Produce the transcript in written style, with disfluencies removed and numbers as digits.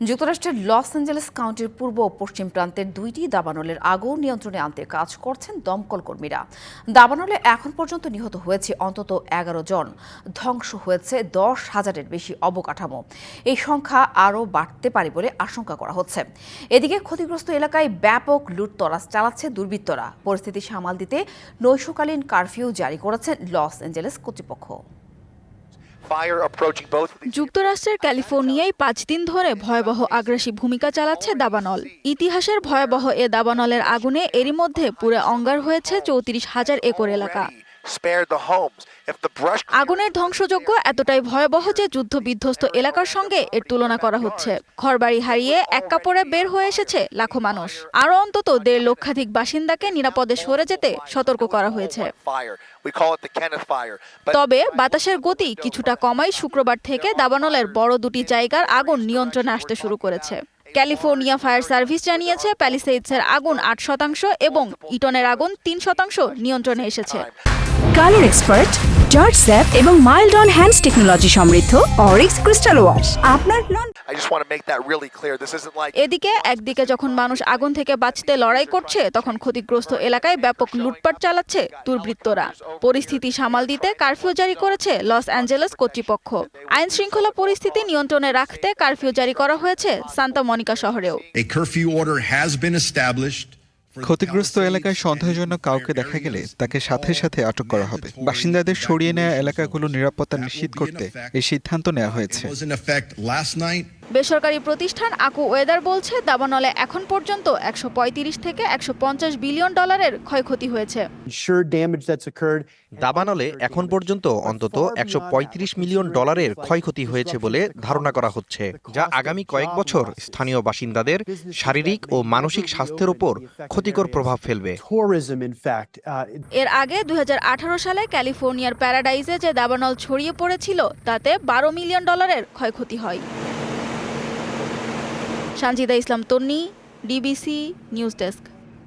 যুক্তরাষ্ট্রের Los Angeles কাউন্টির পূর্ব ও পশ্চিম প্রান্তের 2টি দাবানলের আগুন নিয়ন্ত্রণে আনতে কাজ করছেন দমকল কর্মীরা। দাবানলে এখন পর্যন্ত নিহত হয়েছে অন্তত 11 জন, ধ্বংস হয়েছে 10,000-এর বেশি অবকাঠামো। এই সংখ্যা আরও বাড়তে পারে বলে আশঙ্কা করা হচ্ছে। এদিকে ক্ষতিগ্রস্ত এলাকায় ব্যাপক লুটতরাজ চালাচ্ছে দুর্বৃত্তরা। পরিস্থিতি সামাল দিতে নৈশকালীন কারফিউ জারি করেছে লস অ্যাঞ্জেলেস কর্তৃপক্ষ। যুক্তরাষ্ট্রের ক্যালিফোর্নিয়ায় 5 দিন ধরে ভয়াবহ আগ্রাসী ভূমিকা চালাচ্ছে দাবানল। ইতিহাসের ভয়াবহ এ দাবানলের আগুনে এরই মধ্যে পুরো অঙ্গার হয়েছে 34,000 একর এলাকা। আগুনের ধ্বংসযজ্ঞ এতটাই ভয়াবহ যে যুদ্ধ বিধ্বস্ত এলাকার সঙ্গে এর তুলনা করা হচ্ছে। ঘরবাড়ি হারিয়ে এক কাপড়ে বের হয়ে এসেছে লাখো মানুষ। আরও অন্তত 1.5 লক্ষাধিক বাসিন্দাকে নিরাপদে সরে যেতে সতর্ক করা হয়েছে। তবে বাতাসের গতি কিছুটা কমায় শুক্রবার থেকে দাবানলের বড় দুটি জায়গার আগুন নিয়ন্ত্রণে আসতে শুরু করেছে। ক্যালিফোর্নিয়া ফায়ার সার্ভিস জানিয়েছে প্যালিসেইডসের আগুন 8% এবং ইটনের আগুন 3% নিয়ন্ত্রণে এসেছে। কালার এক্সপার্ট, জর্জ স্যাপ এবং মাইল্ড অন হ্যান্ডস টেকনোলজি সমৃদ্ধ অরিক্স ক্রিস্টাল ওয়াশ আপনার এদিকে একদিকে যখন মানুষ আগুন থেকে বাঁচতে লড়াই করছে, তখন ক্ষতিগ্রস্ত এলাকায় ব্যাপক লুটপাট চালাচ্ছে দুর্বৃত্তরা। পরিস্থিতি সামাল দিতে কারফিউ জারি করেছে লস অ্যাঞ্জেলেস কর্তৃপক্ষ। আইন শৃঙ্খলা পরিস্থিতি নিয়ন্ত্রণে রাখতে কারফিউ জারি করা হয়েছে সান্তা মনিকা শহরেও। ক্ষতিগ্রস্ত এলাকায় সন্দেহজনক কাউকে দেখা গেলে তাকে সাথে সাথে আটক করা হবে। বাসিন্দাদের সরিয়ে নেওয়া এলাকাগুলোর নিরাপত্তা নিশ্চিত করতে এই সিদ্ধান্ত নেওয়া হয়েছে। বেসরকারি প্রতিষ্ঠান আকু ওয়েদার বলছে দাবানলে এখন পর্যন্ত 135 থেকে 150 বিলিয়ন ডলারের ক্ষয়ক্ষতি হয়েছে। দাবানলে এখন পর্যন্ত অন্তত 135 মিলিয়ন ডলারের ক্ষয়ক্ষতি হয়েছে বলে ধারণা করা হচ্ছে, যা আগামী কয়েক বছর স্থানীয় বাসিন্দাদের শারীরিক ও মানসিক স্বাস্থ্যের উপর ক্ষতিকর প্রভাব ফেলবে। এর আগে 2018 সালে ক্যালিফোর্নিয়ার প্যারাডাইজে যে দাবানল ছড়িয়ে পড়েছিল তাতে 12 মিলিয়ন ডলারের ক্ষয়ক্ষতি হয়। সানজিদা ইসলাম তন্নি, ডিবিসি নিউজ ডেস্ক।